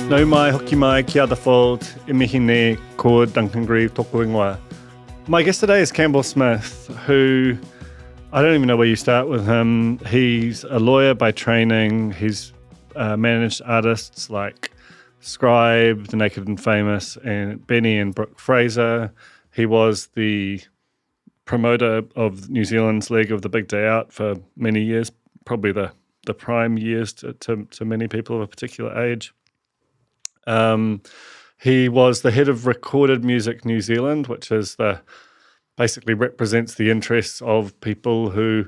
Nau mai, hoki mai, kia ora whāut, e mihi ne, ko Duncan Grieve, tōku ingoa. My guest today is Campbell Smith, who, I don't even know where you start with him. He's a lawyer by training. He's managed artists like Scribe, The Naked and Famous, and Benny and Brooke Fraser. He was the promoter of New Zealand's leg of the Big Day Out for many years, probably the prime years to many people of a particular age. He was the head of Recorded Music New Zealand, which is basically represents the interests of people who,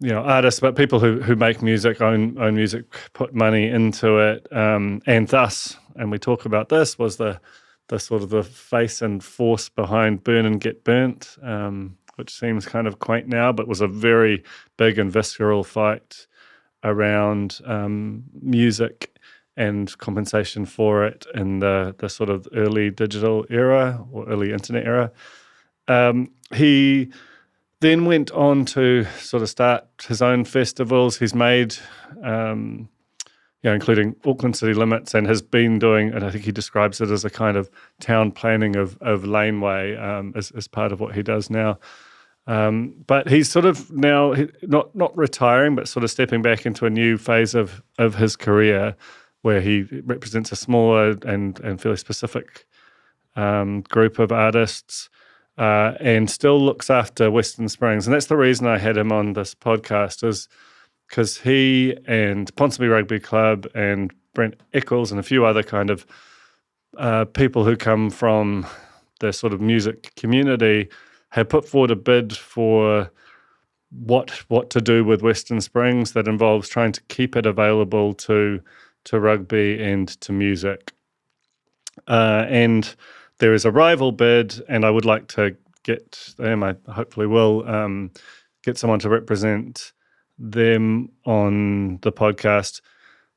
artists, but people who make music, own music, put money into it, and thus, and we talk about this, was the sort of the face and force behind Burn and Get Burnt, which seems kind of quaint now, but was a very big and visceral fight around music and compensation for it in the sort of early digital era or early internet era. He then went on to sort of start his own festivals. He's made, including Auckland City Limits, and has been doing, and I think he describes it as a kind of town planning of laneway as part of what he does now. But he's sort of now not retiring, but sort of stepping back into a new phase of his career, where he represents a smaller and fairly specific group of artists, and still looks after Western Springs. And that's the reason I had him on this podcast, is because he and Ponsonby Rugby Club and Brent Eccles and a few other kind of people who come from the sort of music community have put forward a bid for what to do with Western Springs that involves trying to keep it available to rugby and to music. And there is a rival bid, and I would like to get them, I hopefully will, get someone to represent them on the podcast,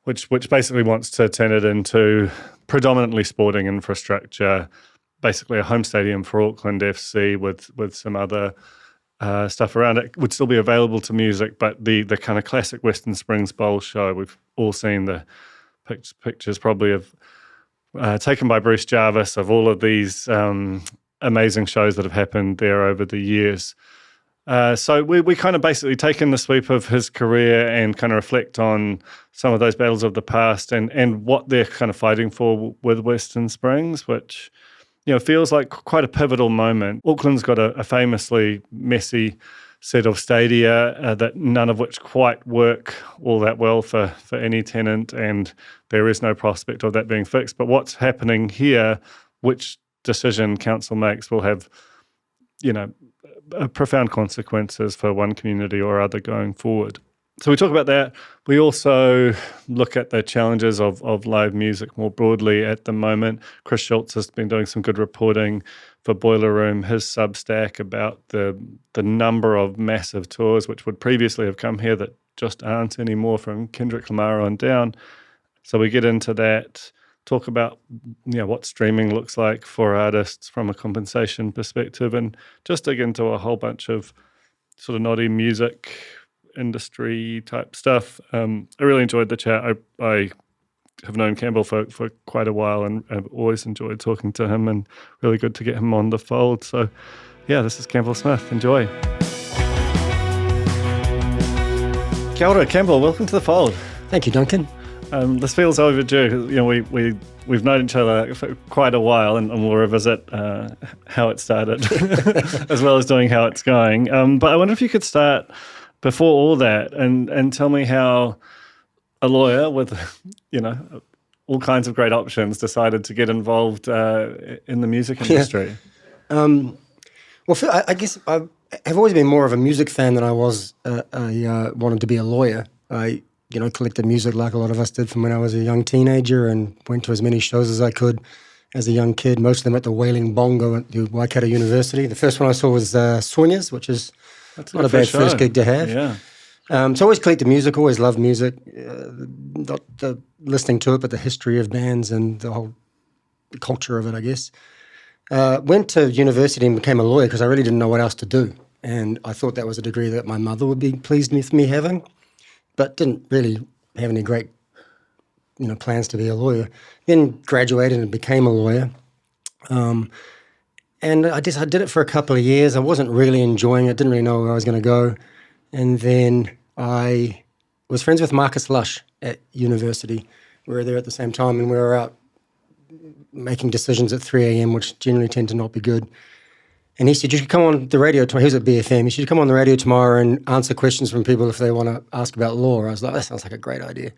which basically wants to turn it into predominantly sporting infrastructure, basically a home stadium for Auckland FC with some other stuff around it. Would still be available to music, but the kind of classic Western Springs Bowl show, we've all seen the pictures probably of taken by Bruce Jarvis of all of these amazing shows that have happened there over the years. So we kind of basically take in the sweep of his career and kind of reflect on some of those battles of the past and what they're kind of fighting for with Western Springs, which feels like quite a pivotal moment. Auckland's got a famously messy set of stadia that none of which quite work all that well for any tenant, and there is no prospect of that being fixed. But what's happening here, which decision council makes, will have, profound consequences for one community or other going forward. So we talk about that. We also look at the challenges of live music more broadly at the moment. Chris Schultz has been doing some good reporting for Boiler Room, his Substack, about the number of massive tours which would previously have come here that just aren't anymore from Kendrick Lamar on down. So we get into that, talk about what streaming looks like for artists from a compensation perspective, and just dig into a whole bunch of sort of naughty music industry type stuff. I really enjoyed the chat. I have known Campbell for quite a while and I've always enjoyed talking to him, and really good to get him on the fold. So yeah, this is Campbell Smith. Enjoy. Kia ora, Campbell. Welcome to the fold. Thank you, Duncan. This feels overdue. We've known each other for quite a while, and we'll revisit how it started as well as doing how it's going. But I wonder if you could start before all that and tell me how a lawyer with all kinds of great options decided to get involved in the music industry. Well, I guess I have always been more of a music fan than I was I wanted to be a lawyer. I collected music like a lot of us did from when I was a young teenager, and went to as many shows as I could as a young kid, most of them at the Wailing Bongo at the Waikato University. The first one I saw was Swingers, which is not a bad first gig to have. Yeah. So I always collected music, always loved music, not the listening to it, but the history of bands and the whole culture of it, I guess. Went to university and became a lawyer because I really didn't know what else to do. And I thought that was a degree that my mother would be pleased with me having, but didn't really have any great plans to be a lawyer. Then graduated and became a lawyer. And I did it for a couple of years. I wasn't really enjoying it, didn't really know where I was going to go. And then I was friends with Marcus Lush at university. We were there at the same time, and we were out making decisions at 3 a.m., which generally tend to not be good. And he said, you should come on the radio tomorrow. He was at BFM. You should come on the radio tomorrow and answer questions from people if they want to ask about law. I was like, that sounds like a great idea.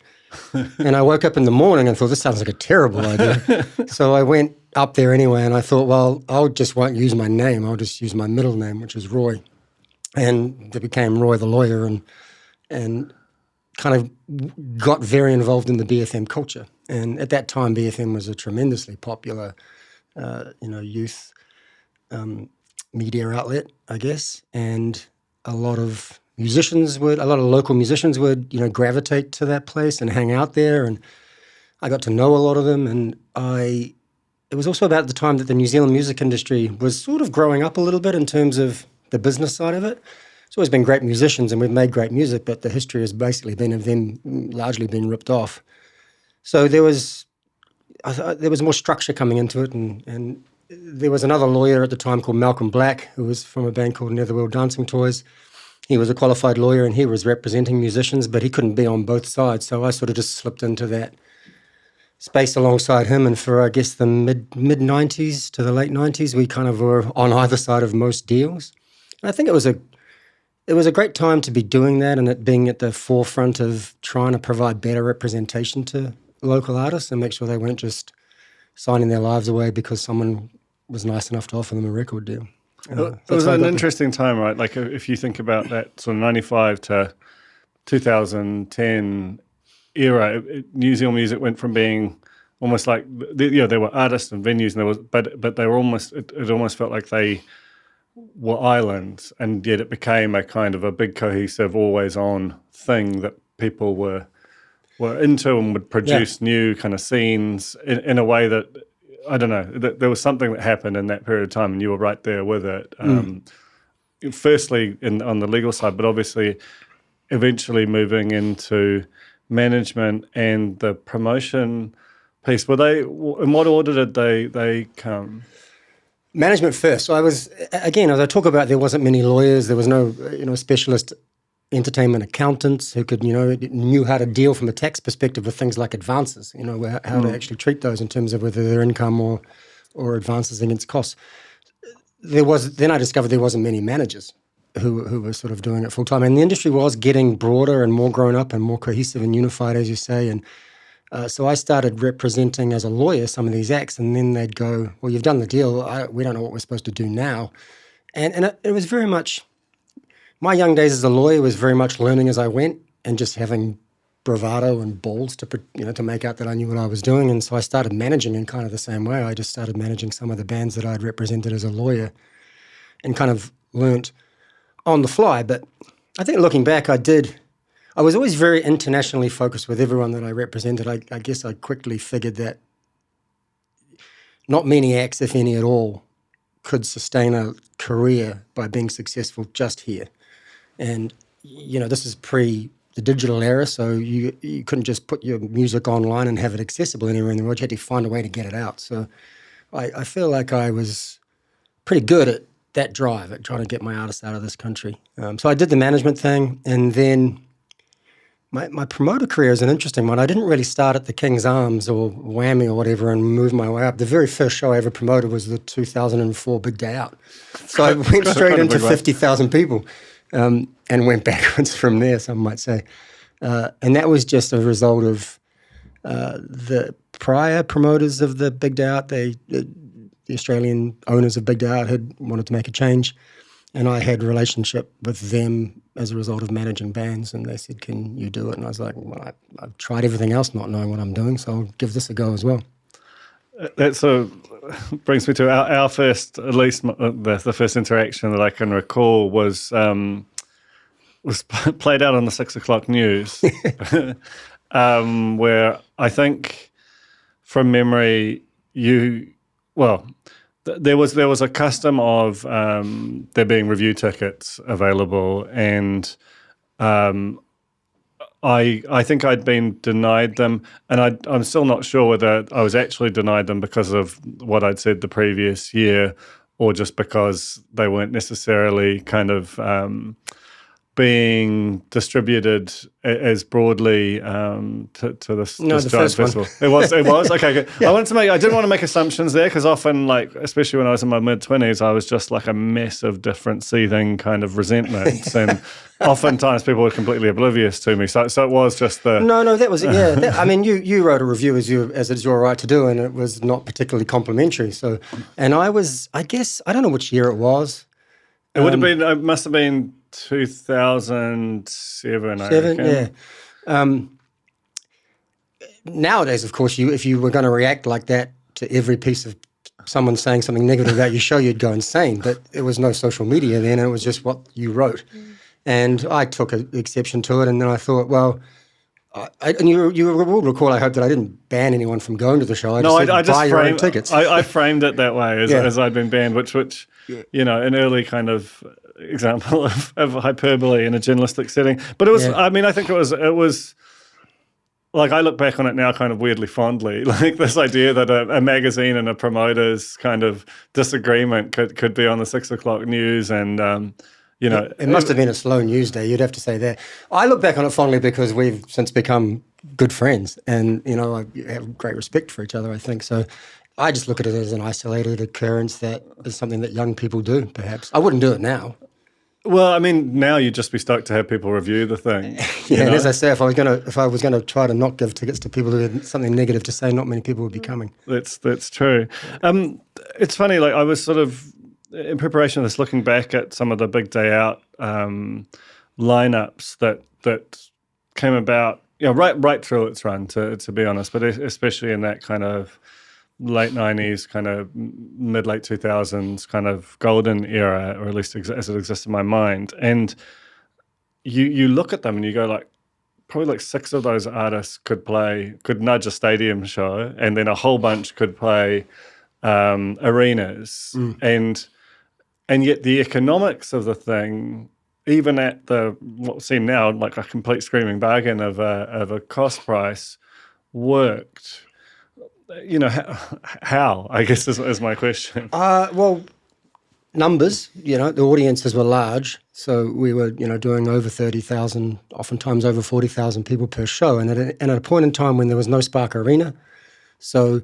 And I woke up in the morning and thought, this sounds like a terrible idea. So I went up there anyway, and I thought, well, won't use my name. I'll just use my middle name, which is Roy. And it became Roy the Lawyer, and kind of got very involved in the BFM culture. And at that time, BFM was a tremendously popular, youth media outlet, I guess, and a lot of local musicians would, gravitate to that place and hang out there, and I got to know a lot of them. And it was also about the time that the New Zealand music industry was sort of growing up a little bit in terms of the business side of it. It's always been great musicians, and we've made great music, but the history has basically been of them largely being ripped off. So there was more structure coming into it, and there was another lawyer at the time called Malcolm Black, who was from a band called Netherworld Dancing Toys. He was a qualified lawyer, and he was representing musicians, but he couldn't be on both sides. So I sort of just slipped into that space alongside him. And for, I guess, the mid-90s to the late 90s, we kind of were on either side of most deals. And I think it was a great time to be doing that, and it being at the forefront of trying to provide better representation to local artists and make sure they weren't just signing their lives away because someone was nice enough to offer them a record deal. It was an interesting time, right? Like if you think about that sort of 95 to 2010 era, New Zealand music went from being almost like, there were artists and venues, and but they were almost, it almost felt like they were islands, and yet it became a kind of a big cohesive, always on thing that people were into and would produce new kind of scenes in a way that, I don't know, there was something that happened in that period of time, and you were right there with it. Firstly, on the legal side, but obviously eventually moving into management and the promotion piece. Were they, in what order did they come? Management first. So I was, again, as I talk about, there wasn't many lawyers. There was no, specialist entertainment accountants who could, knew how to deal from a tax perspective with things like advances, how to actually treat those in terms of whether they're income or advances against costs. Then I discovered there wasn't many managers who were sort of doing it full time. And the industry was getting broader and more grown up and more cohesive and unified, as you say. And so I started representing as a lawyer some of these acts, and then they'd go, well, you've done the deal. We don't know what we're supposed to do now. And it was very much, my young days as a lawyer was very much learning as I went and just having bravado and balls to make out that I knew what I was doing. And so I started managing in kind of the same way. I just started managing some of the bands that I'd represented as a lawyer and kind of learnt on the fly. But I think looking back, I was always very internationally focused with everyone that I represented. I guess I quickly figured that not many acts, if any at all, could sustain a career by being successful just here. And, this is pre the digital era, so you couldn't just put your music online and have it accessible anywhere in the world. You had to find a way to get it out. So I feel like I was pretty good at that drive, at trying to get my artists out of this country. So I did the management thing, and then my promoter career is an interesting one. I didn't really start at the King's Arms or Whammy or whatever and move my way up. The very first show I ever promoted was the 2004 Big Day Out. So I went straight into 50,000 people. And went backwards from there, some might say. And that was just a result of the prior promoters of the Big Day Out. The Australian owners of Big Day Out had wanted to make a change, and I had a relationship with them as a result of managing bands, and they said, can you do it? And I was like, well, I've tried everything else not knowing what I'm doing, so I'll give this a go as well. That sort of brings me to our first, at least the first interaction that I can recall was played out on the 6 o'clock news, where I think from memory there was a custom of there being review tickets available, and I think I'd been denied them, and I'm still not sure whether I was actually denied them because of what I'd said the previous year, or just because they weren't necessarily kind of being distributed as broadly to this No, this the giant first one. festival. It was okay. Good. I didn't want to make assumptions there, because often, like especially when I was in my mid-20s, I was just like a mess of different seething kind of resentments, and oftentimes people were completely oblivious to me. So it was just the No, that was it. Yeah, I mean, you wrote a review as it's your right to do, and it was not particularly complimentary. So, and I guess I don't know which year it was. It would have been. It must have been 2007. I reckon. Yeah. Nowadays, of course, if you were going to react like that to every piece of someone saying something negative about your show, you'd go insane. But there was no social media then, and it was just what you wrote. And I took an exception to it, and then I thought, well, and you will recall, I hope, that I didn't ban anyone from going to the show. I just buy your own tickets. I framed it that way as I'd been banned, which an early kind of example of hyperbole in a journalistic setting. But it was, I mean, I think it was like, I look back on it now kind of weirdly fondly, like this idea that a magazine and a promoter's kind of disagreement could be on the 6 o'clock news, and it must have been a slow news day. You'd have to say that. I look back on it fondly because we've since become good friends, and I have great respect for each other, I think. So I just look at it as an isolated occurrence that is something that young people do, perhaps. I wouldn't do it now. Well, I mean, now you'd just be stoked to have people review the thing. And as I say, if I was going to try to not give tickets to people who had something negative to say, not many people would be coming. That's true. It's funny, like I was sort of, in preparation of this, looking back at some of the Big Day Out lineups that came about, right through its run, to be honest, but especially in that kind of late 90s, kind of mid-late 2000s kind of golden era, or at least as it exists in my mind. And you look at them and you go, like, probably like 6 of those artists could nudge a stadium show, and then a whole bunch could play arenas. And yet the economics of the thing, even at what seemed now like a complete screaming bargain of a cost price, worked. How I guess is my question. Well, numbers. The audiences were large, so we were doing over 30,000, oftentimes over 40,000 people per show, and at a point in time when there was no Spark Arena, so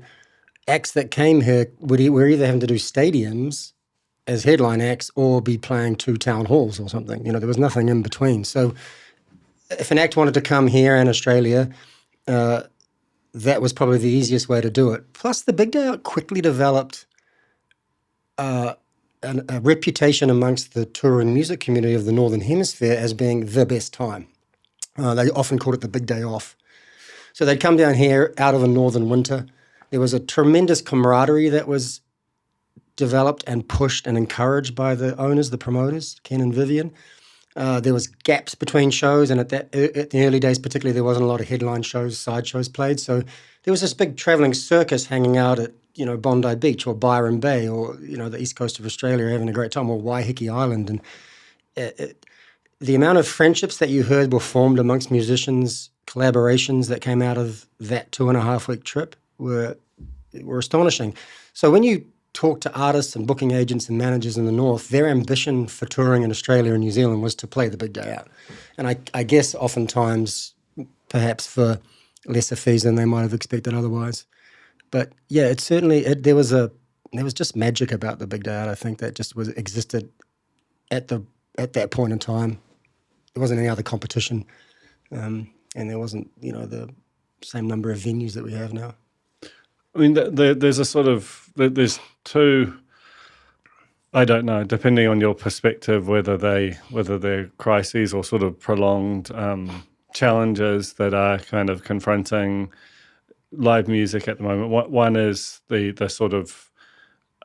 acts that came here were either having to do stadiums as headline acts or be playing 2 town halls or something. There was nothing in between. So if an act wanted to come here in Australia, that was probably the easiest way to do it. Plus, the Big Day Out quickly developed a reputation amongst the touring music community of the Northern Hemisphere as being the best time. They often called it the Big Day Off. So they'd come down here out of a northern winter. There was a tremendous camaraderie that was developed and pushed and encouraged by the owners, the promoters, Ken and Vivian. There was gaps between shows, and at the early days particularly, there wasn't a lot of headline shows, side shows played. So there was this big travelling circus hanging out at Bondi Beach or Byron Bay or the east coast of Australia, having a great time, or Waiheke Island. And the amount of friendships that you heard were formed amongst musicians, collaborations that came out of that 2.5-week trip were astonishing. So when you talk to artists and booking agents and managers in the North, their ambition for touring in Australia and New Zealand was to play the Big Day Out. And I guess oftentimes perhaps for lesser fees than they might have expected otherwise. But yeah, it certainly, there was just magic about the Big Day Out, I think, that just existed at that point in time. There wasn't any other competition, and there wasn't, the same number of venues that we have now. I mean, there's a sort of, there's two, I don't know, depending on your perspective, whether they're crises or sort of prolonged challenges that are kind of confronting live music at the moment. One is the sort of,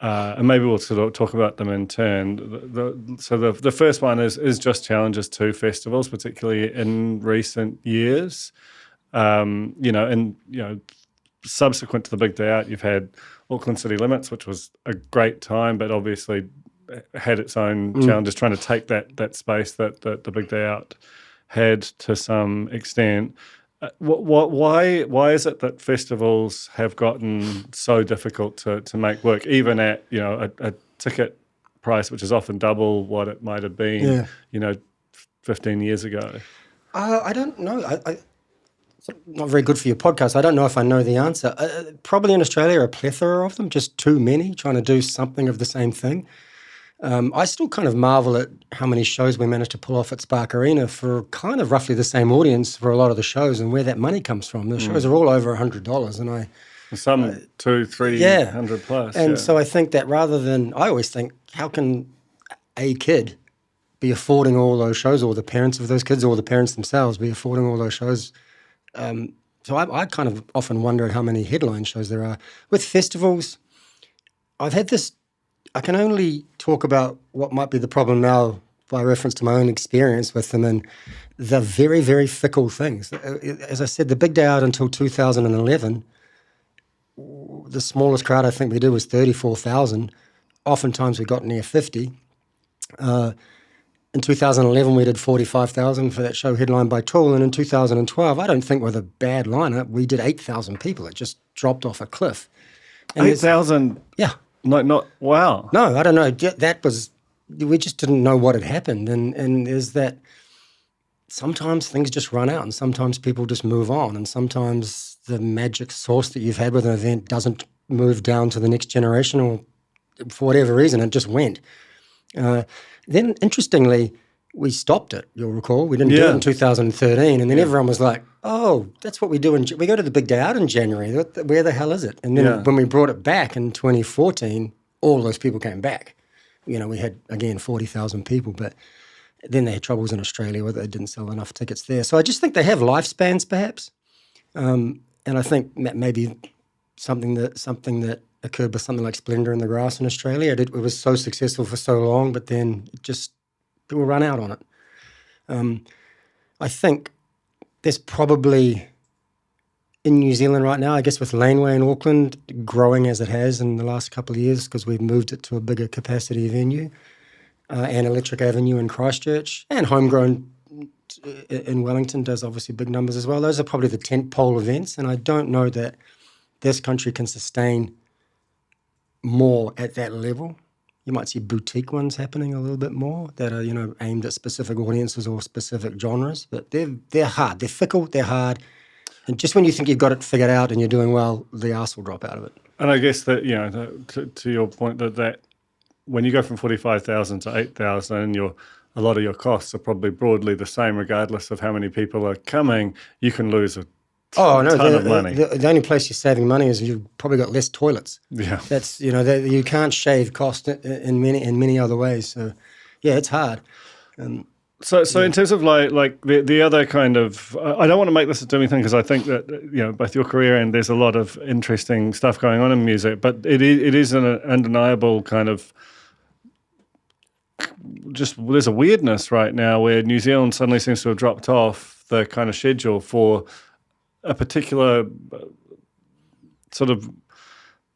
and maybe we'll sort of talk about them in turn. The first one is just challenges to festivals, particularly in recent years. Subsequent to the Big Day Out, you've had Auckland City Limits, which was a great time, but obviously had its own challenges trying to take that space that the Big Day Out had to some extent. Why is it that festivals have gotten so difficult to make work, even at a ticket price which is often double what it might have been 15 years ago? I don't know. It's not very good for your podcast. I don't know if I know the answer. Probably in Australia, a plethora of them, just too many, trying to do something of the same thing. I still kind of marvel at how many shows we managed to pull off at Spark Arena for kind of roughly the same audience for a lot of the shows, and where that money comes from. The shows are all over $100, and some 200-300 plus. And so I think that rather than, I always think, how can a kid be affording all those shows, or the parents of those kids, or the parents themselves be affording all those shows? So I kind of often wonder at how many headline shows there are. With festivals, I've had this, I can only talk about what might be the problem now by reference to my own experience with them, and the very, very fickle things. As I said, the Big Day Out until 2011, the smallest crowd I think we did was 34,000. Oftentimes we got near 50. In 2011, we did 45,000 for that show headlined by Tool. And in 2012, I don't think with a bad lineup, we did 8,000 people. It just dropped off a cliff. 8,000? Yeah. Not wow. No, I don't know. That was, we just didn't know what had happened. And there's that, sometimes things just run out, and sometimes people just move on. And sometimes the magic sauce that you've had with an event doesn't move down to the next generation, or for whatever reason, it just went. Then, interestingly, we stopped it, you'll recall. We didn't do it in 2013. And then everyone was like, oh, that's what we do. We go to the Big Day Out in January. Where the hell is it? And then when we brought it back in 2014, all those people came back. We had, again, 40,000 people. But then they had troubles in Australia where they didn't sell enough tickets there. So I just think they have lifespans, perhaps. And I think that maybe something that occurred with something like Splendour in the Grass in Australia. It was so successful for so long, but then people run out on it. I think there's probably, in New Zealand right now, I guess with Laneway in Auckland growing as it has in the last couple of years because we've moved it to a bigger capacity venue, and Electric Avenue in Christchurch, and Homegrown in Wellington does obviously big numbers as well. Those are probably the tentpole events, and I don't know that this country can sustain more at that level. You might see boutique ones happening a little bit more that are, aimed at specific audiences or specific genres, but they're hard, they're fickle, they're hard. And just when you think you've got it figured out and you're doing well, the arse will drop out of it. And I guess that, to your point, that when you go from 45,000 to 8,000, a lot of your costs are probably broadly the same regardless of how many people are coming, you can lose a ton of money. The only place you're saving money is you've probably got less toilets. Yeah, that's you can't shave cost in many other ways. So yeah, it's hard. So in terms of like the other kind of, I don't want to make this a dooming thing because I think that both your career and there's a lot of interesting stuff going on in music, but it is an undeniable kind of. Just there's a weirdness right now where New Zealand suddenly seems to have dropped off the kind of schedule for a particular sort of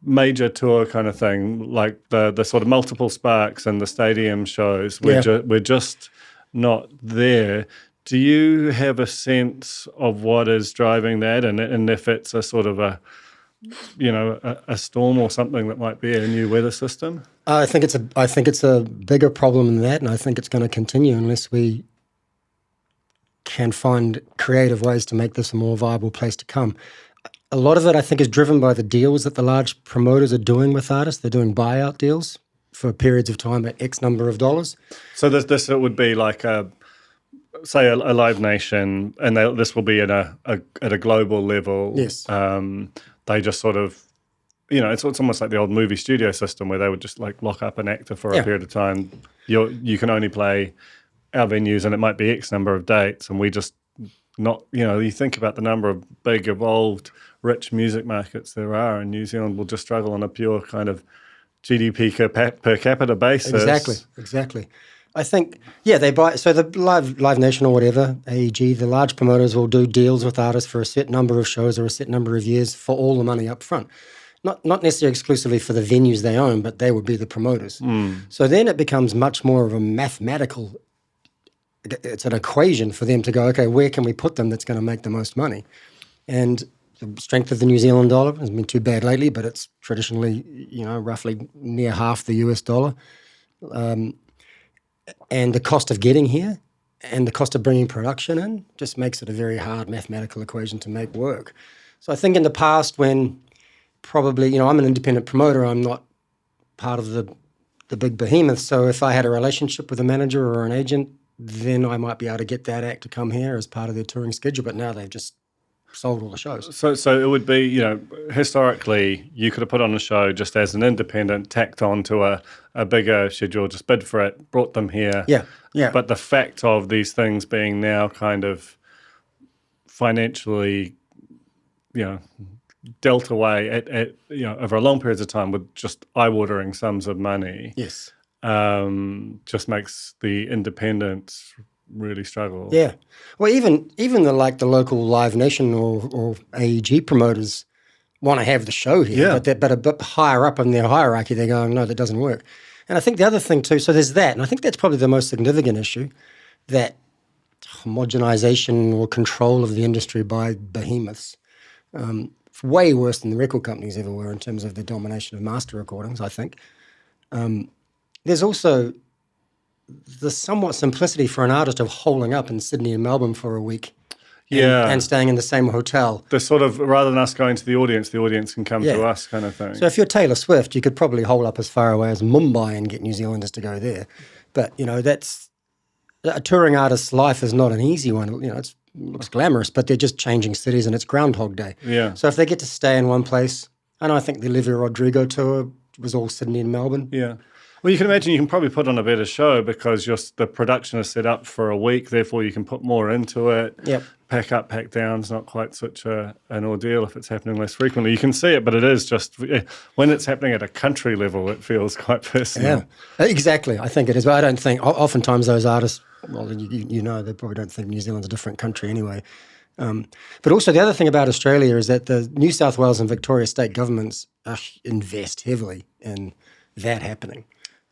major tour kind of thing, like the sort of multiple Sparks and the stadium shows. We're just not there. Do you have a sense of what is driving that, and if it's a sort of a storm or something that might be a new weather system? I think it's a bigger problem than that, and I think it's going to continue unless we can find creative ways to make this a more viable place to come. A lot of it, I think, is driven by the deals that the large promoters are doing with artists. They're doing buyout deals for periods of time at X number of dollars. So this would be like a Live Nation, and this will be at a global level. Yes. They just sort of, it's almost like the old movie studio system where they would just like lock up an actor for a period of time. You can only play our venues and it might be X number of dates, and we just not, you think about the number of big, evolved, rich music markets there are, and New Zealand will just struggle on a pure kind of GDP per capita basis. Exactly. I think, they buy, so the Live Nation or whatever, AEG, the large promoters will do deals with artists for a set number of shows or a set number of years for all the money up front. Not necessarily exclusively for the venues they own, but they would be the promoters. So then it becomes much more of a mathematical it's an equation for them to go, okay, where can we put them that's going to make the most money? And the strength of the New Zealand dollar hasn't been too bad lately, but it's traditionally, roughly near half the US dollar. And the cost of getting here and the cost of bringing production in just makes it a very hard mathematical equation to make work. So I think in the past when probably, I'm an independent promoter, I'm not part of the big behemoths. So if I had a relationship with a manager or an agent, then I might be able to get that act to come here as part of their touring schedule. But now they've just sold all the shows. So it would be, historically, you could have put on a show just as an independent, tacked on to a bigger schedule, just bid for it, brought them here. Yeah. But the fact of these things being now kind of financially, dealt away at over a long periods of time with just eye-watering sums of money. Yes. Just makes the independents really struggle. Yeah. Well, even the local Live Nation or AEG promoters want to have the show here, but a bit higher up in their hierarchy, they're going, no, that doesn't work. And I think the other thing too, so there's that, and I think that's probably the most significant issue, that homogenization or control of the industry by behemoths. It's way worse than the record companies ever were in terms of the domination of master recordings, I think. There's also the somewhat simplicity for an artist of holing up in Sydney and Melbourne for a week and staying in the same hotel. The sort of, rather than us going to the audience can come to us kind of thing. So if you're Taylor Swift, you could probably hole up as far away as Mumbai and get New Zealanders to go there. But, that's a touring artist's life is not an easy one. It looks glamorous, but they're just changing cities and it's Groundhog Day. Yeah. So if they get to stay in one place, and I think the Olivia Rodrigo tour was all Sydney and Melbourne. Yeah. Well, you can imagine you can probably put on a better show because the production is set up for a week, therefore you can put more into it. Yep. Pack up, pack down is not quite such an ordeal if it's happening less frequently. You can see it, but it is just, when it's happening at a country level, it feels quite personal. Yeah, exactly. I think it is. But I don't think, oftentimes those artists, well, they probably don't think New Zealand's a different country anyway. But also the other thing about Australia is that the New South Wales and Victoria state governments invest heavily in that happening.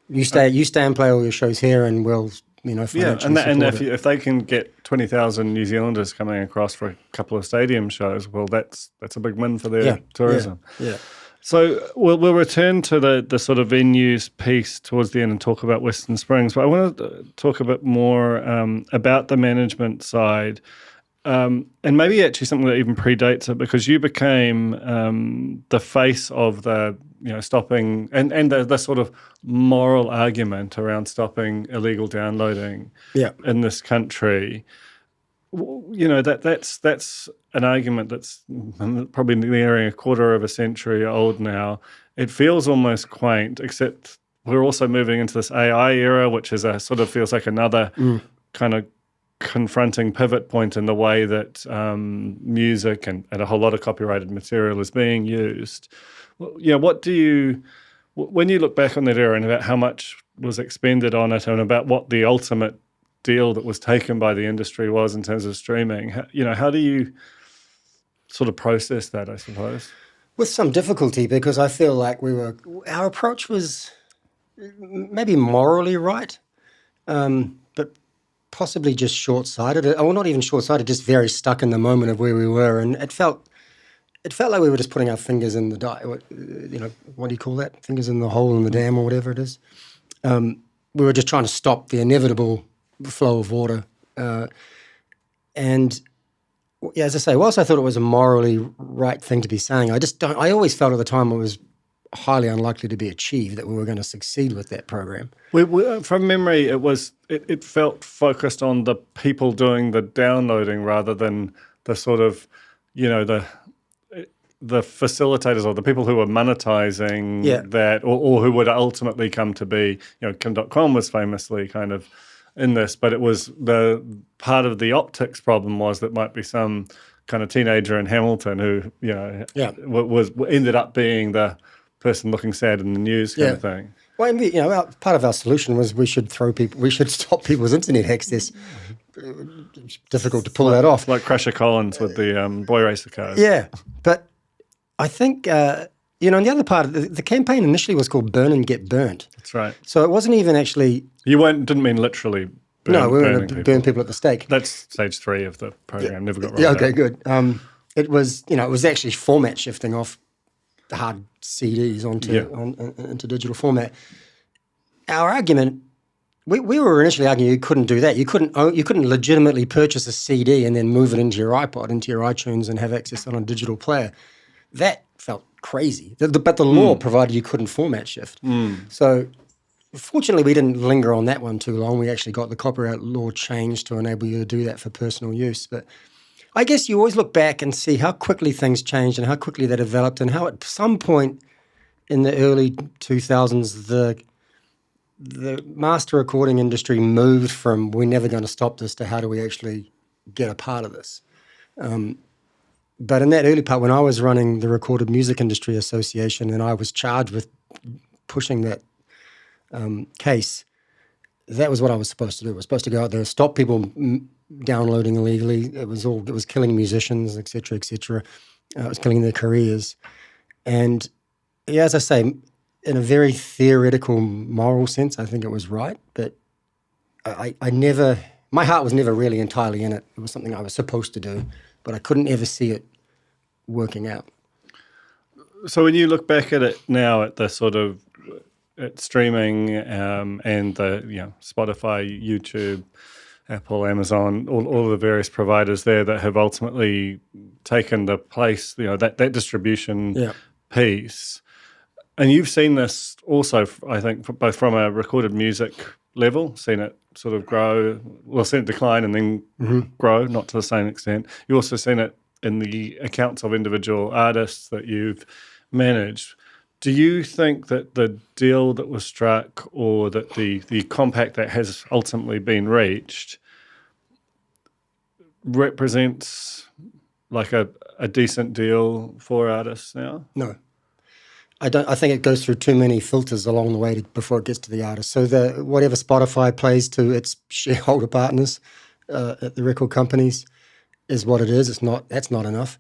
You stay and play all your shows here, and we'll, financially and support it. if they can get 20,000 New Zealanders coming across for a couple of stadium shows, well, that's a big win for their tourism. Yeah. So we'll return to the sort of venues piece towards the end and talk about Western Springs, but I want to talk a bit more about the management side. And maybe actually something that even predates it, because you became the face of the stopping and the sort of moral argument around stopping illegal downloading in this country. That's an argument that's probably nearing a quarter of a century old now. It feels almost quaint, except we're also moving into this AI era, which is feels like another kind of confronting pivot point in the way that music and a whole lot of copyrighted material is being used. What do you, when you look back on that era and about how much was expended on it and about what the ultimate deal that was taken by the industry was in terms of streaming, how do you sort of process that, I suppose? With some difficulty, because I feel like our approach was maybe morally right, but possibly just short-sighted, or not even short-sighted, just very stuck in the moment of where we were, and it felt like we were just putting our fingers in the what do you call that? Fingers in the hole in the dam or whatever it is. We were just trying to stop the inevitable flow of water, and as I say, whilst I thought it was a morally right thing to be saying, I always felt at the time it was highly unlikely to be achieved, that we were going to succeed with that program. From memory, it felt focused on the people doing the downloading rather than the sort of, the facilitators or the people who were monetizing that or who would ultimately come to be, Kim.com was famously kind of in this, but it was the part of the optics problem was that might be some kind of teenager in Hamilton who, was ended up being the person looking sad in the news kind of thing. Well, and part of our solution was we should stop people's internet access. It's difficult to pull that off. Like Crusher Collins with the Boy Racer cars. Yeah, but I think, and the other part, the campaign initially was called Burn and Get Burnt. That's right. So it wasn't even actually... You didn't mean literally No, we were burning going to burn people at the stake. That's stage 3 of the program. Never got rolled Yeah, okay, out. good. It was actually format shifting off the hard CDs into digital format. Our argument, we were initially arguing you couldn't do that. You couldn't legitimately purchase a CD and then move it into your iPod, into your iTunes, and have access on a digital player. That felt crazy. But the law provided you couldn't format shift. So fortunately, we didn't linger on that one too long. We actually got the copyright law changed to enable you to do that for personal use. But I guess you always look back and see how quickly things changed and how quickly they developed, and how at some point in the early 2000s, the master recording industry moved from "we're never going to stop this" to "how do we actually get a part of this?" But in that early part, when I was running the Recorded Music Industry Association and I was charged with pushing that case, that was what I was supposed to do. I was supposed to go out there, stop people downloading illegally. It was killing musicians, et cetera, et cetera. It was killing their careers. And yeah, as I say, in a very theoretical, moral sense, I think it was right. But my heart was never really entirely in it. It was something I was supposed to do, but I couldn't ever see it working out. So when you look back at it now, at the sort of at streaming and the Spotify, YouTube, Apple, Amazon, all of the various providers there that have ultimately taken the place, that distribution piece. And you've seen this also, I think, both from a recorded music level, seen it sort of grow, seen it decline and then grow, not to the same extent. You've also seen it in the accounts of individual artists that you've managed. Do you think that the deal that was struck, or that the compact that has ultimately been reached, represents like a decent deal for artists now? No. I don't. I think it goes through too many filters along the way before it gets to the artist. So whatever Spotify plays to its shareholder partners at the record companies is what it is. That's not enough.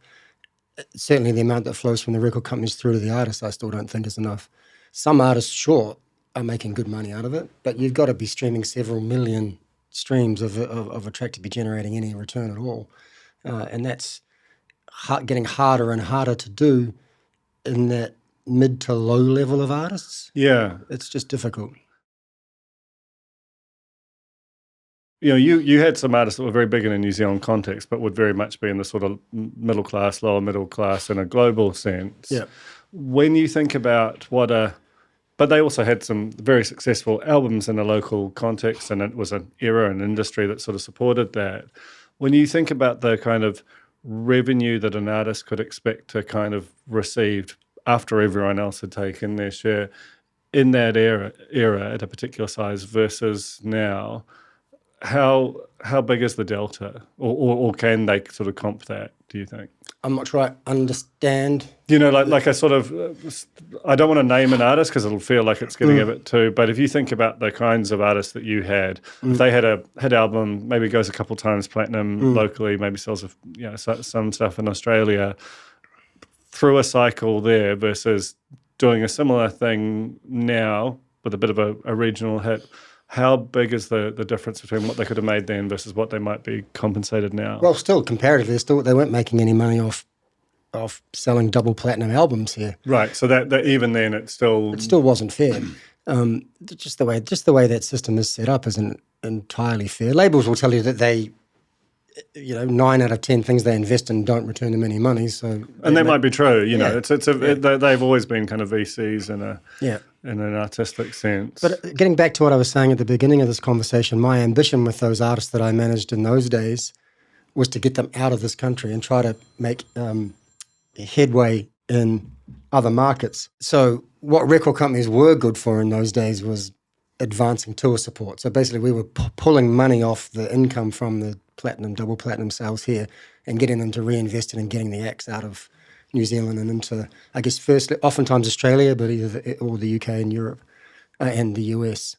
Certainly the amount that flows from the record companies through to the artists, I still don't think is enough. Some artists, sure, are making good money out of it, but you've got to be streaming several million streams of a track to be generating any return at all. And that's getting harder and harder to do in that mid to low level of artists. Yeah. It's just difficult. You had some artists that were very big in a New Zealand context, but would very much be in the sort of middle class, lower middle class in a global sense. Yeah. When you think about but they also had some very successful albums in a local context, and it was an era and industry that sort of supported that. When you think about the kind of revenue that an artist could expect to kind of receive after everyone else had taken their share in that era at a particular size versus now, how big is the delta, or can they sort of comp that, do you think? I'm not sure I understand. Like a sort of, I don't want to name an artist because it'll feel like it's getting a bit too, but if you think about the kinds of artists that you had, if they had a hit album, maybe goes a couple times platinum locally, maybe sells some stuff in Australia, through a cycle there versus doing a similar thing now with a bit of a regional hit, how big is the difference between what they could have made then versus what they might be compensated now? Well, still, comparatively, they weren't making any money off selling double platinum albums here. Right, so that even then it still wasn't fair. Just the way that system is set up isn't entirely fair. Labels will tell you that they, 9 out of 10 things they invest in don't return them any money. So, and that might be true. They've always been kind of VCs in an artistic sense. But getting back to what I was saying at the beginning of this conversation, my ambition with those artists that I managed in those days was to get them out of this country and try to make headway in other markets. So what record companies were good for in those days was advancing tour support. So basically we were pulling money off the income from the double platinum sales here and getting them to reinvest it and getting the acts out of New Zealand and into, I guess, firstly, oftentimes Australia, but or the UK and Europe and the US.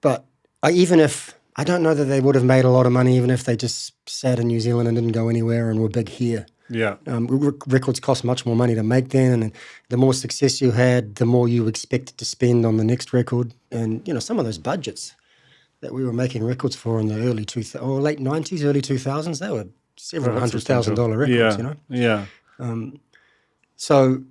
But I don't know that they would have made a lot of money even if they just sat in New Zealand and didn't go anywhere and were big here. Yeah. Records cost much more money to make then, and the more success you had, the more you expected to spend on the next record. And, some of those budgets that we were making records for in the early late 90s, early 2000s, they were several $100,000 records, you know? Yeah. So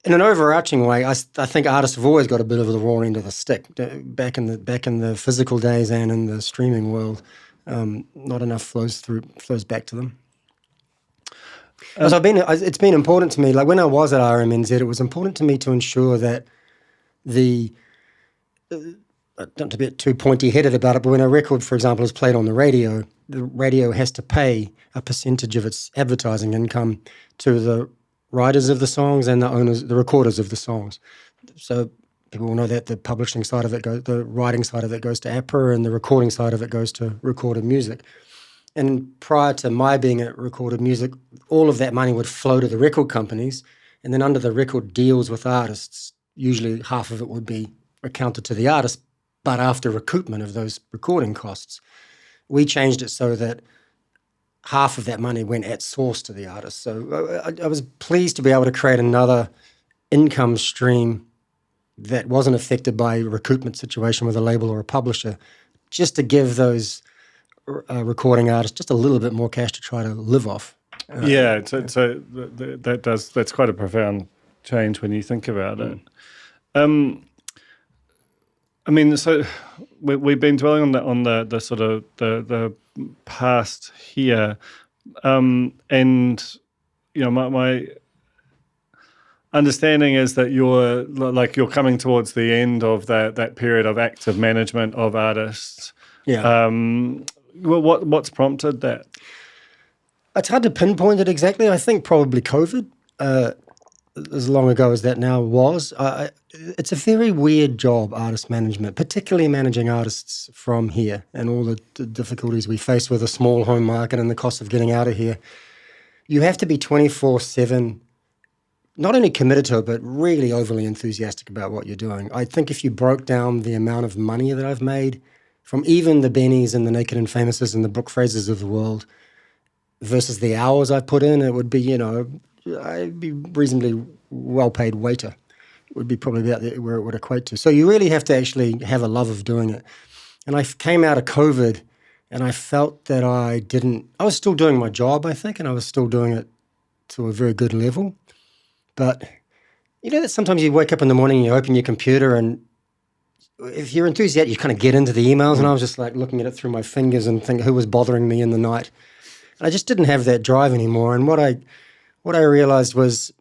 in an overarching way, I think artists have always got a bit of the raw end of the stick. Back in the physical days and in the streaming world, not enough flows back to them. As it's been important to me. Like when I was at RMNZ, it was important to me to ensure that not to be too pointy-headed about it, but when a record, for example, is played on the radio has to pay a percentage of its advertising income to the writers of the songs and the recorders of the songs. So people will know that the publishing side of it the writing side of it goes to APRA, and the recording side of it goes to Recorded Music. And prior to my being at Recorded Music, all of that money would flow to the record companies, and then under the record deals with artists, usually half of it would be accounted to the artist, but after recoupment of those recording costs. We changed it so that half of that money went at source to the artist. So I was pleased to be able to create another income stream that wasn't affected by a recoupment situation with a label or a publisher, just to give those recording artists just a little bit more cash to try to live off. That's quite a profound change when you think about it. I mean, so we've been dwelling on the sort of the past here, and you know, my understanding is that you're coming towards the end of that period of active management of artists. Yeah. What's prompted that? It's hard to pinpoint it exactly. I think probably COVID. As long ago as that now was, it's a very weird job, artist management, particularly managing artists from here and all the difficulties we face with a small home market and the cost of getting out of here. You have to be 24/7, not only committed to it, but really overly enthusiastic about what you're doing. I think if you broke down the amount of money that I've made from even the Bennies and the Naked and Famouses and the Brooke Frasers of the world versus the hours I put in, it would be, I'd be reasonably well-paid waiter. It would be probably about where it would equate to. So you really have to actually have a love of doing it. And I came out of COVID and I felt that I was still doing my job, I think, and I was still doing it to a very good level. But you know that sometimes you wake up in the morning and you open your computer, and if you're enthusiastic, you kind of get into the emails, and I was just like looking at it through my fingers and think who was bothering me in the night. And I just didn't have that drive anymore. And what I realized was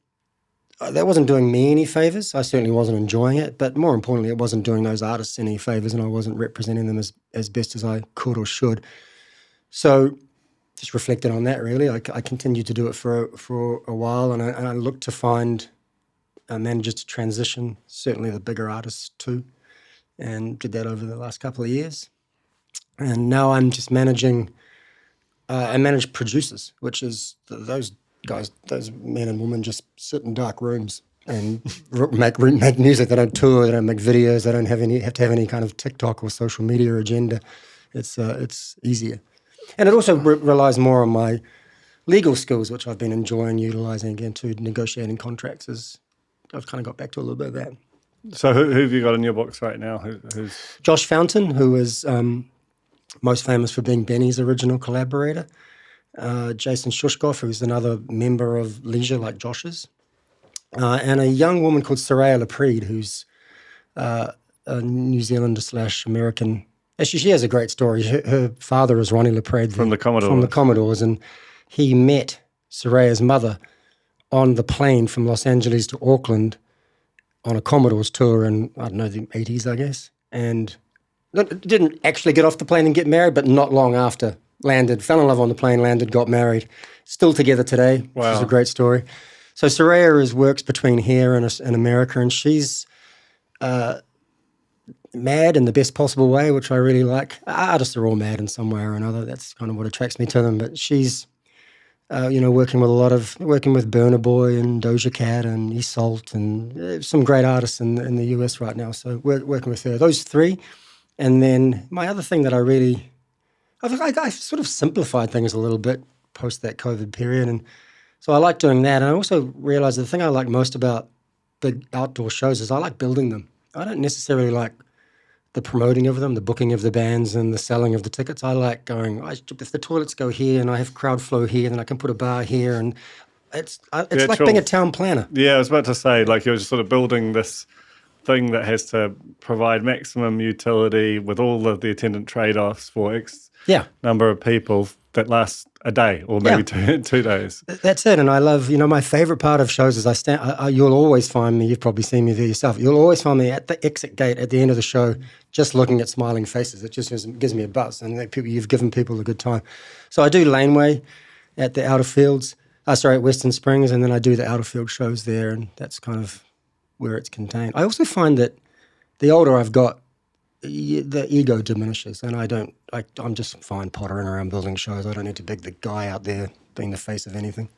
that wasn't doing me any favors. I certainly wasn't enjoying it, but more importantly, it wasn't doing those artists any favors, and I wasn't representing them as best as I could or should. So just reflected on that, really. I continued to do it for a while, and I looked to find managers to transition, certainly the bigger artists too, and did that over the last couple of years. And now I'm just managing, I manage producers, which is those guys, those men and women just sit in dark rooms and make music. They don't tour, they don't make videos, they don't have to have any kind of TikTok or social media agenda. It's easier. And it also relies more on my legal skills, which I've been enjoying utilizing again to negotiating contracts. I've kind of got back to a little bit of that. So who have you got in your books right now? Who's Josh Fountain, who is most famous for being Benny's original collaborator. Jason Shushkoff, who's another member of Leisure like Josh's. And a young woman called Soraya Laprede, who's a New Zealander / American. Actually, she has a great story. Her father is Ronnie Laprede. From the Commodores. From the Commodores. And he met Soraya's mother on the plane from Los Angeles to Auckland on a Commodores tour in, I don't know, the 80s, I guess. And didn't actually get off the plane and get married, but not long after. Landed, fell in love on the plane, landed, got married. Still together today, wow. Which is a great story. So Soraya works between here and America, and she's mad in the best possible way, which I really like. Artists are all mad in some way or another. That's kind of what attracts me to them. But she's, working with Burna Boy and Doja Cat and Isolde and some great artists in the US right now. So working with her, those three. And then my other thing that I sort of simplified things a little bit post that COVID period. And so I like doing that. And I also realized the thing I like most about big outdoor shows is I like building them. I don't necessarily like the promoting of them, the booking of the bands, and the selling of the tickets. I like going, if the toilets go here and I have crowd flow here, then I can put a bar here. And it's like being a town planner. Yeah, I was about to say, like you're just sort of building this thing that has to provide maximum utility with all of the attendant trade-offs for X number of people that lasts a day or maybe 2 days. That's it. And I love, my favorite part of shows is you'll always find me, you've probably seen me there yourself, you'll always find me at the exit gate at the end of the show just looking at smiling faces. It just gives me a buzz, and you've given people a good time. So I do Laneway at the Outer Fields, at Western Springs, and then I do the Outer Field shows there, and that's kind of where it's contained. I also find that the older I've got, the ego diminishes, and I'm just fine pottering around building shows. I don't need to be the guy out there being the face of anything.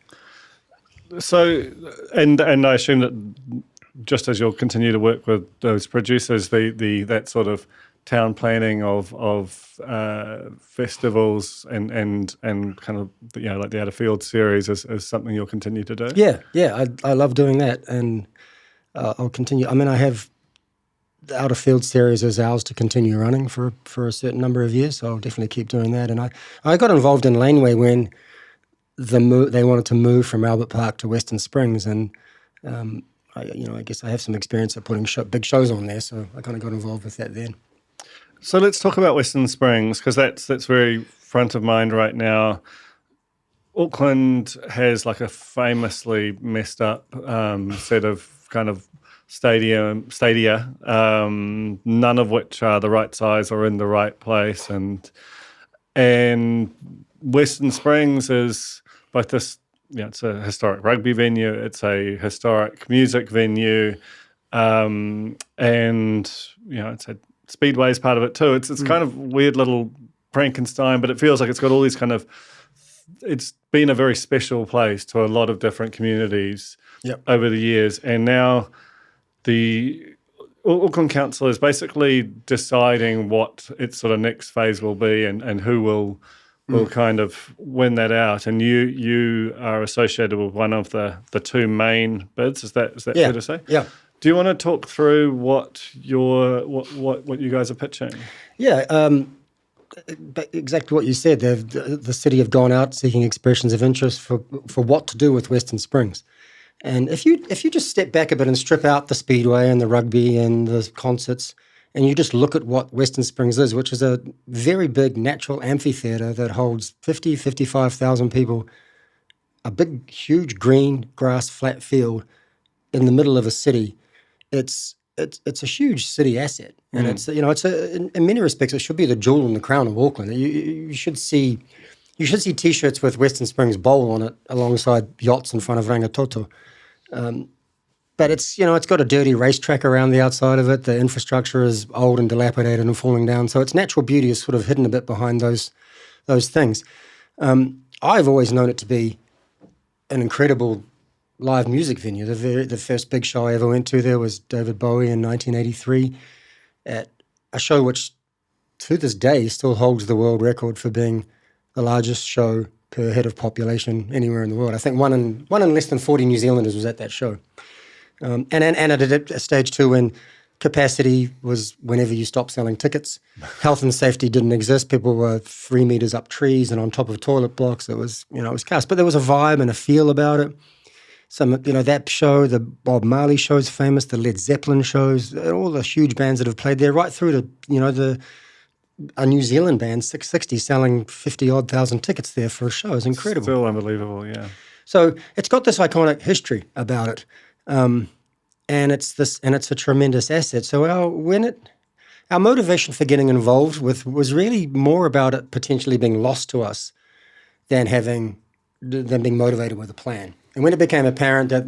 So, and I assume that just as you'll continue to work with those producers, that sort of town planning of festivals and kind of like the Outer Field series is something you'll continue to do. Yeah, I love doing that, and I'll continue. I mean, I have the Outer Field series is ours to continue running for a certain number of years, so I'll definitely keep doing that. And I got involved in Laneway when they wanted to move from Albert Park to Western Springs, and I guess I have some experience at putting big shows on there, so I kind of got involved with that then. So let's talk about Western Springs, because that's very front of mind right now. Auckland has like a famously messed up set of kind of stadia, none of which are the right size or in the right place, and Western Springs is both this. It's a historic rugby venue, it's a historic music venue, and it's a Speedway is part of it too. It's kind of weird little Frankenstein, but it feels like it's got all these kind of. It's been a very special place to a lot of different communities over the years, and now the Auckland Council is basically deciding what its sort of next phase will be, and who will kind of win that out. And you are associated with one of the two main bids. Is that fair to say? Yeah. Do you want to talk through what you guys are pitching? Yeah, but exactly what you said. The city have gone out seeking expressions of interest for what to do with Western Springs. And if you just step back a bit and strip out the Speedway and the rugby and the concerts, and you just look at what Western Springs is, which is a very big natural amphitheatre that holds 55,000 people, a big, huge green grass flat field in the middle of a city. It's a huge city asset, and it's in many respects it should be the jewel in the crown of Auckland. You should see T-shirts with Western Springs Bowl on it alongside yachts in front of Rangitoto. But it's got a dirty racetrack around the outside of it. The infrastructure is old and dilapidated and falling down. So its natural beauty is sort of hidden a bit behind those things. I've always known it to be an incredible live music venue. The first big show I ever went to there was David Bowie in 1983 at a show which to this day still holds the world record for being the largest show per head of population anywhere in the world. I think one in less than 40 New Zealanders was at that show. And at a stage two when capacity was whenever you stopped selling tickets. Health and safety didn't exist. People were 3 meters up trees and on top of toilet blocks. It was chaos. But there was a vibe and a feel about it. That show, the Bob Marley show is famous, the Led Zeppelin shows, all the huge bands that have played there, right through to, a New Zealand band, 660, selling 50-odd thousand tickets there for a show is incredible. Still unbelievable, yeah. So it's got this iconic history about it, and it's a tremendous asset. So our motivation for getting involved was really more about it potentially being lost to us than being motivated with a plan. And when it became apparent that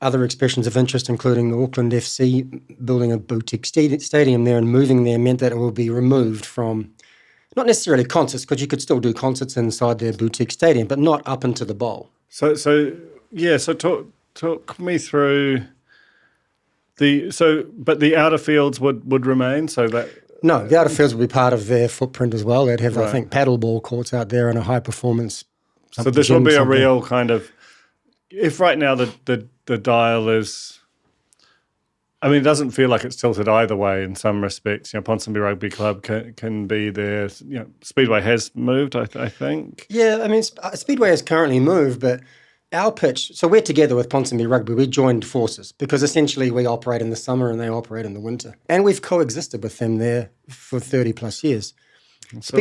other expressions of interest, including Auckland FC building a boutique stadium there and moving there, meant that it will be removed from, not necessarily concerts, because you could still do concerts inside their boutique stadium, but not up into the bowl. So talk me through but the outer fields would remain, so that... No, the outer fields would be part of their footprint as well. They'd have, I think, paddleball courts out there and a high-performance... So this will be a real kind of... If right now the dial is I mean, it doesn't feel like it's tilted either way in some respects. You know, Ponsonby Rugby Club can be there. You know, Speedway has moved, I think. Yeah, I mean, Speedway has currently moved, but our pitch, so we're together with Ponsonby Rugby. We joined forces because essentially we operate in the summer and they operate in the winter. And we've coexisted with them there for 30 plus years.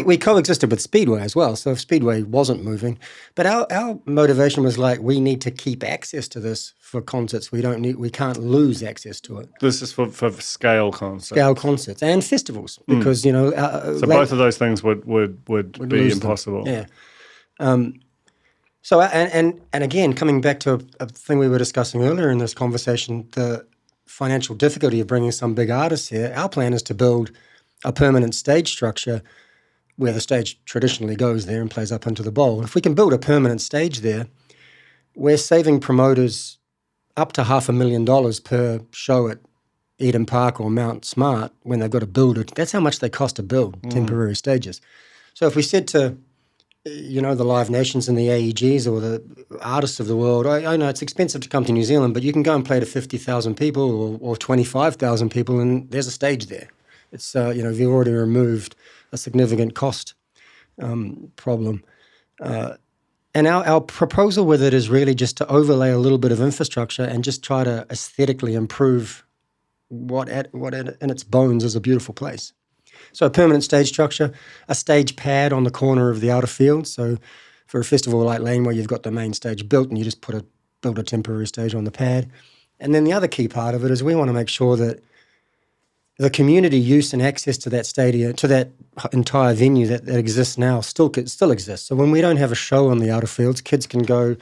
We coexisted with Speedway as well, so if Speedway wasn't moving. But our motivation was like, we need to keep access to this for concerts. We can't lose access to it. This is for scale concerts. Scale concerts and festivals, because, you know... so both of those things would be impossible. Them. Yeah. So, and again, coming back to a thing we were discussing earlier in this conversation, the financial difficulty of bringing some big artists here, our plan is to build a permanent stage structure where the stage traditionally goes there and plays up into the bowl. If we can build a permanent stage there, we're saving promoters up to $500,000 per show at Eden Park or Mount Smart when they've got to build it. That's how much they cost to build temporary stages. So if we said to, you know, the Live Nations and the AEGs or the artists of the world, I know it's expensive to come to New Zealand, but you can go and play to 50,000 people or 25,000 people and there's a stage there. It's, you know, we've already removed a significant cost problem. And our proposal with it is really just to overlay a little bit of infrastructure and just try to aesthetically improve what in its bones is a beautiful place. So a permanent stage structure, a stage pad on the corner of the outer field. So for a festival like Laneway, you've got the main stage built and you just build a temporary stage on the pad. And then the other key part of it is we want to make sure that the community use and access to that stadium, to that entire venue that exists now, still exists. So when we don't have a show on the outer fields, kids can go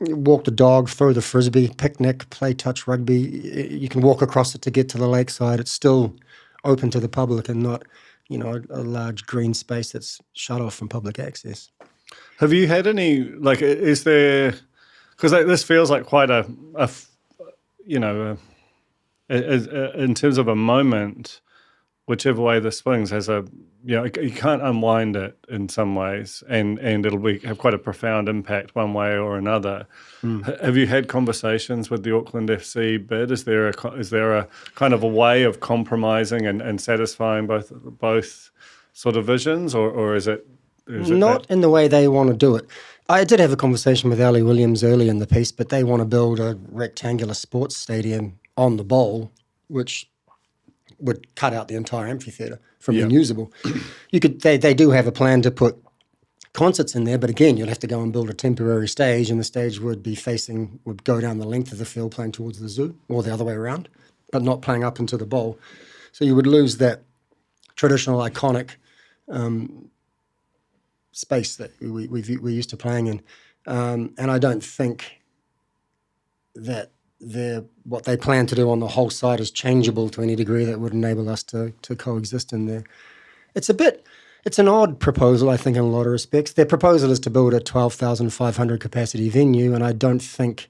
walk the dog, throw the frisbee, picnic, play touch rugby. You can walk across it to get to the lakeside. It's still open to the public and not, you know, a large green space that's shut off from public access. Have you had any, like, is there, because this feels like quite a you know, in terms of a moment, whichever way this swings has a, you know, you can't unwind it in some ways, and it'll have quite a profound impact one way or another. Have you had conversations with the Auckland FC bid? Is there a kind of a way of compromising and satisfying both sort of visions, or is it not in the way they want to do it? I did have a conversation with Ali Williams early in the piece, but they want to build a rectangular sports stadium on the bowl, which would cut out the entire amphitheatre from being usable. They do have a plan to put concerts in there, but again, you'd have to go and build a temporary stage, and the stage would go down the length of the field playing towards the zoo, or the other way around, but not playing up into the bowl. So you would lose that traditional, iconic space that we're used to playing in. And I don't think that what they plan to do on the whole site is changeable to any degree that would enable us to coexist in there. It's an odd proposal, I think, in a lot of respects. Their proposal is to build a 12,500 capacity venue, and I don't think,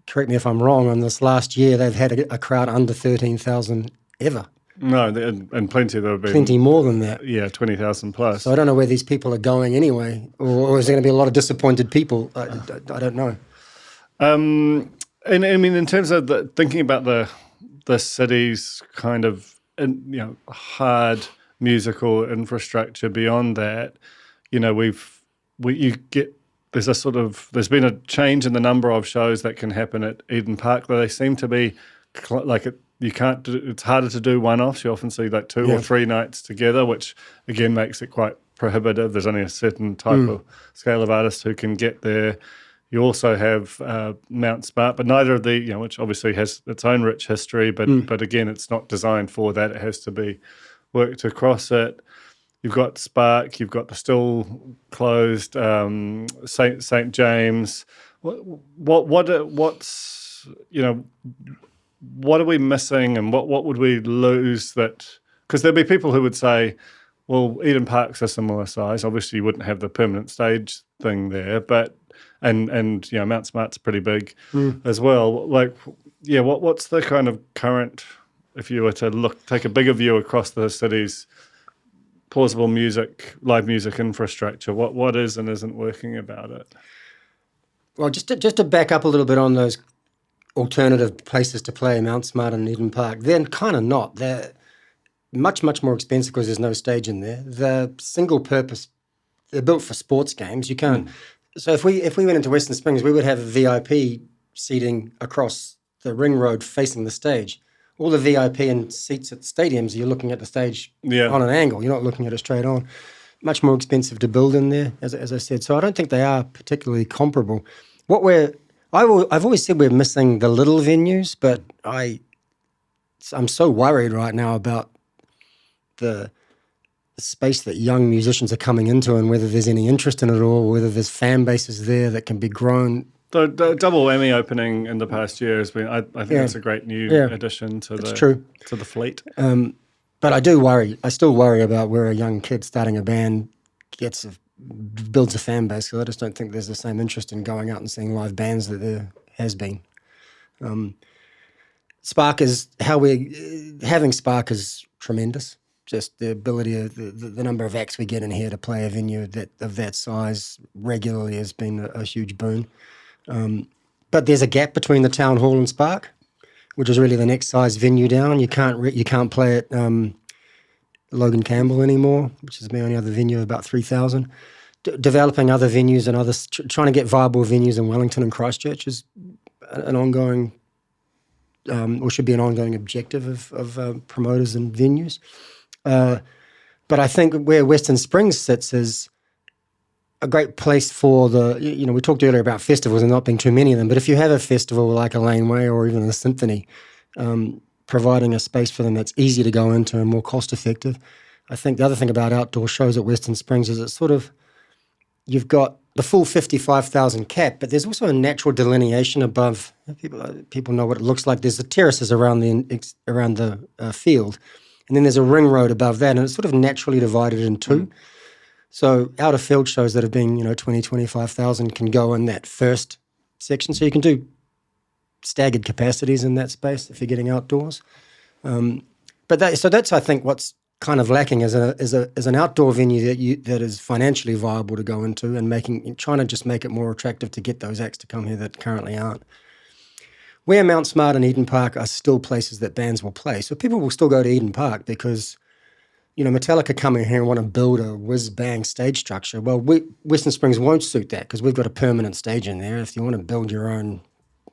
correct me if I'm wrong, on this last year they've had a crowd under 13,000 ever. No, and plenty there have been. Plenty more than that. Yeah, 20,000 plus. So I don't know where these people are going anyway, or is there going to be a lot of disappointed people? I don't know. And I mean, in terms of thinking about the city's kind of, you know, hard musical infrastructure beyond that, you know, there's been a change in the number of shows that can happen at Eden Park, though they seem to be like it's harder to do one-offs. You often see like 2 or 3 nights together, which again makes it quite prohibitive. There's only a certain type of scale of artists who can get there. You also have Mount Smart, but neither of the, you know, which obviously has its own rich history, but again, it's not designed for that. It has to be worked across it. You've got Spark, you've got the still closed St. James. What's, you know, what are we missing, and what would we lose that? Because there'd be people who would say, well, Eden Park's a similar size. Obviously, you wouldn't have the permanent stage thing there, but and you know, Mount Smart's pretty big as well. Like, yeah, what's the kind of current, if you were to take a bigger view across the city's plausible live music infrastructure, what is and isn't working about it? Well, just to back up a little bit on those alternative places to play, Mount Smart and Eden Park. They're kind of not. They're much, much more expensive because there's no stage in there. The single purpose, they're built for sports games. You can't. So if we went into Western Springs, we would have VIP seating across the ring road facing the stage. All the VIP and seats at stadiums, you're looking at the stage on an angle. You're not looking at it straight on. Much more expensive to build in there, as I said. So I don't think they are particularly comparable. I've always said we're missing the little venues, but I'm so worried right now about the space that young musicians are coming into and whether there's any interest in it all, whether there's fan bases there that can be grown. The Double Whammy opening in the past year has been, I think that's a great new addition to the fleet. But I do worry. I still worry about where a young kid starting a band builds a fan base, because I just don't think there's the same interest in going out and seeing live bands that there has been. Spark is having Spark is tremendous. Just the ability of the number of acts we get in here to play a venue of that size regularly has been a huge boon. But there's a gap between the Town Hall and Spark, which is really the next size venue down. You can't play at Logan Campbell anymore, which is the only other venue of about 3,000. Developing other venues and others, trying to get viable venues in Wellington and Christchurch is an ongoing, or should be an ongoing objective of promoters and venues. But I think where Western Springs sits is a great place for we talked earlier about festivals and not being too many of them, but if you have a festival like a Laneway or even a symphony, providing a space for them that's easy to go into and more cost effective. I think the other thing about outdoor shows at Western Springs is it's sort of, you've got the full 55,000 cap, but there's also a natural delineation above. People know what it looks like. There's the terraces around the field, and then there's a ring road above that, and it's sort of naturally divided in two. So out of field shows that have been 20, 25,000 can go in that first section. So you can do staggered capacities in that space if you're getting outdoors. But that's I think what's kind of lacking is an outdoor venue that is financially viable to go into, and trying to just make it more attractive to get those acts to come here that currently aren't. Where Mount Smart and Eden Park are still places that bands will play. So people will still go to Eden Park because, Metallica come in here and want to build a whiz-bang stage structure. Well, Western Springs won't suit that because we've got a permanent stage in there. If you want to build your own,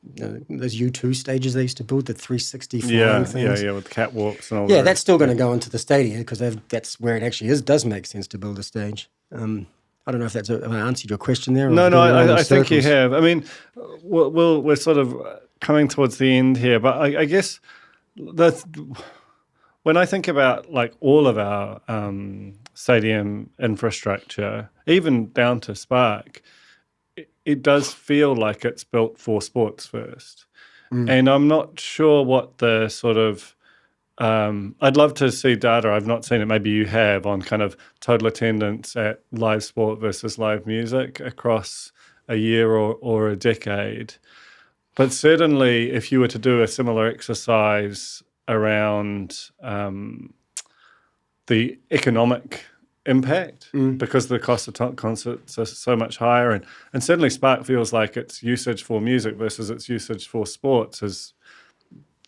those U2 stages they used to build, the 360 flying things. Yeah, with catwalks and all that. Yeah, that's still going to go into the stadia because that's where it actually does make sense to build a stage. I don't know if have I answered your question there. No, I think you have. I mean, we're sort of coming towards the end here, but I guess when I think about like all of our stadium infrastructure, even down to Spark, it does feel like it's built for sports first. And I'm not sure what the sort of I'd love to see data. I've not seen it. Maybe you have, on kind of total attendance at live sport versus live music across a year or a decade. But certainly, if you were to do a similar exercise around the economic impact, because the cost of concerts are so much higher, and certainly Spark feels like its usage for music versus its usage for sports is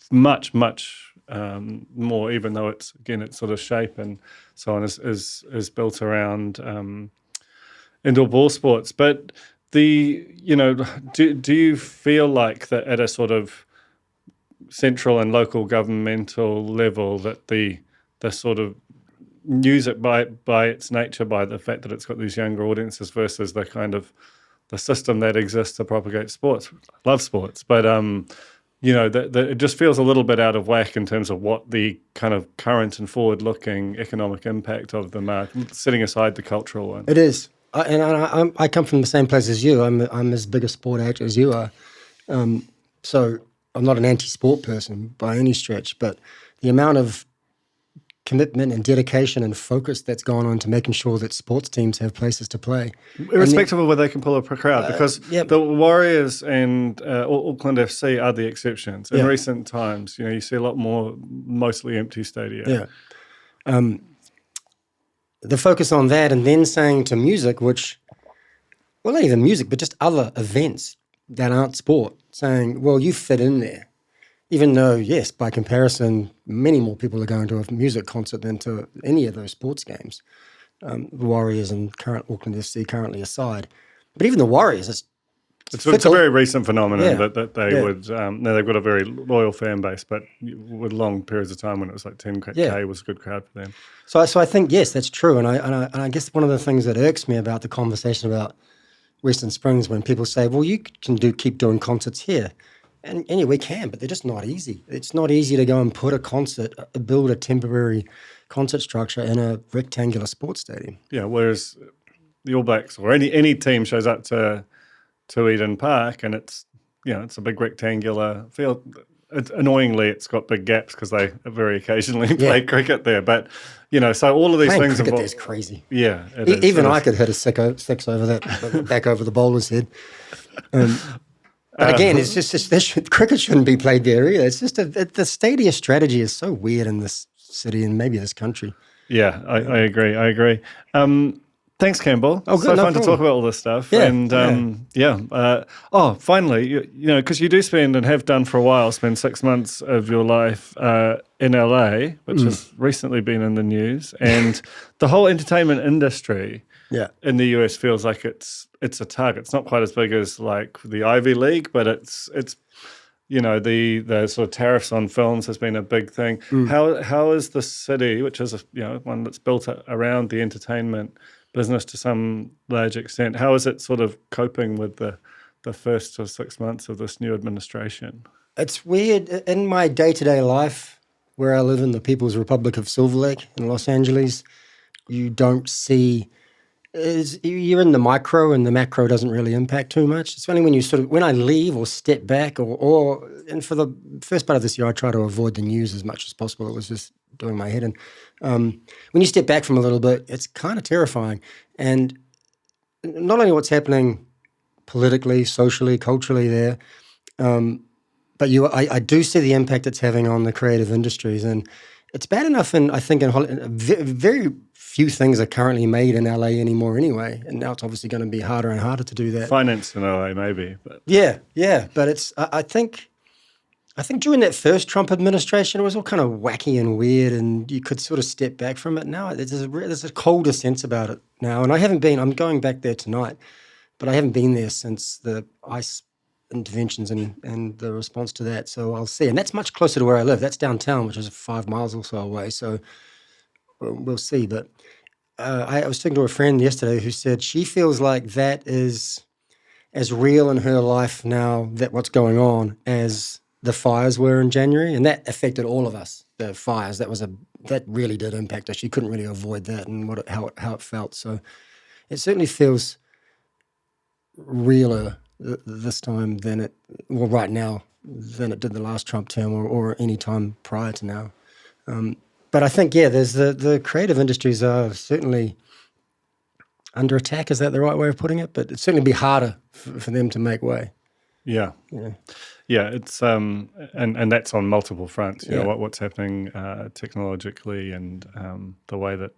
much more, even though its sort of shape and so on is built around indoor ball sports. But do you feel like that at a sort of central and local governmental level that the sort of music by its nature, by the fact that it's got these younger audiences versus the kind of the system that exists to propagate sports, love sports, but it just feels a little bit out of whack in terms of what the kind of current and forward-looking economic impact of them are, setting aside the cultural one. It is. I come from the same place as you. I'm as big a sport addict as you are. So I'm not an anti-sport person by any stretch, but the amount of commitment and dedication and focus that's gone on to making sure that sports teams have places to play. Irrespective of where they can pull a crowd, because the Warriors and Auckland FC are the exceptions. In recent times, you see a lot more mostly empty stadia. Yeah. The focus on that, and then saying to music, not even music, but just other events that aren't sport, saying, well, you fit in there. Even though, yes, by comparison, many more people are going to a music concert than to any of those sports games. The Warriors and current Auckland FC currently aside. But even the Warriors, it's a very recent phenomenon Yeah. that they would. Now they've got a very loyal fan base, but with long periods of time when it was like 10K was a good crowd for them. So I think, yes, that's true. And I guess one of the things that irks me about the conversation about Western Springs, when people say, well, you can keep doing concerts here. And yeah, we can, but they're just not easy. It's not easy to go and put build a temporary concert structure in a rectangular sports stadium. Yeah, whereas the All Blacks or any team shows up to Eden Park and it's a big rectangular field. Annoyingly, it's got big gaps because they very occasionally play cricket there. But, so all of these things cricket there's crazy. Yeah. Even I could hit a six over that, back over the bowler's head. But again, it's just cricket shouldn't be played there either. It's just the stadia strategy is so weird in this city and maybe this country. Yeah, I agree. Thanks, Campbell. Oh, good, so no fun problem. to talk about all this stuff. Yeah, And finally, because you do spend and have done for a while, spend 6 months of your life in LA, which has recently been in the news, and the whole entertainment industry. Yeah. In the US feels like it's a target. It's not quite as big as like the Ivy League, but it's the sort of tariffs on films has been a big thing. How is the city, which is one that's built around the entertainment business to some large extent, how is it sort of coping with the first 6 months of this new administration? It's weird. In my day-to-day life, where I live in the People's Republic of Silver Lake in Los Angeles, you don't see... You're in the micro and the macro doesn't really impact too much. It's only when I leave or step back and for the first part of this year, I try to avoid the news as much as possible. It was just doing my head in. When you step back from a little bit, it's kind of terrifying. And not only what's happening politically, socially, culturally there, but I do see the impact it's having on the creative industries. And it's bad enough I think in Hollywood, very few things are currently made in LA anymore anyway. And now it's obviously going to be harder and harder to do that. Finance in LA maybe. But. Yeah. But it's I think during that first Trump administration, it was all kind of wacky and weird and you could sort of step back from it. Now there's a colder sense about it now. And I'm going back there tonight, but I haven't been there since the ICE interventions and the response to that. So I'll see. And that's much closer to where I live. That's downtown, which is 5 miles or so away. So we'll see. But I was talking to a friend yesterday who said she feels like that is as real in her life now, that what's going on, as the fires were in January. And that affected all of us, the fires. That really did impact us. She couldn't really avoid that and how it felt. So it certainly feels realer this time right now than it did the last Trump term or any time prior to now. But I think, there's the creative industries are certainly under attack. Is that the right way of putting it? But it'd certainly be harder for them to make way. Yeah. It's and that's on multiple fronts. What's happening technologically and the way that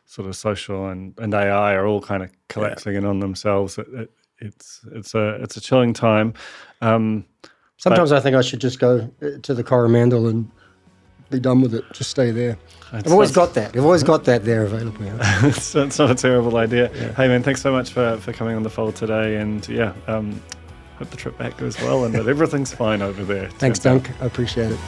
sort of social and AI are all kind of collapsing in on themselves. It's a chilling time. Sometimes I think I should just go to the Coromandel and be done with it. Just stay there. I've always got that. I've always got that there available. It's not a terrible idea. Yeah. Hey man, thanks so much for coming on the fold today. And hope the trip back goes well and that everything's fine over there. Thanks, Dunk. I appreciate it.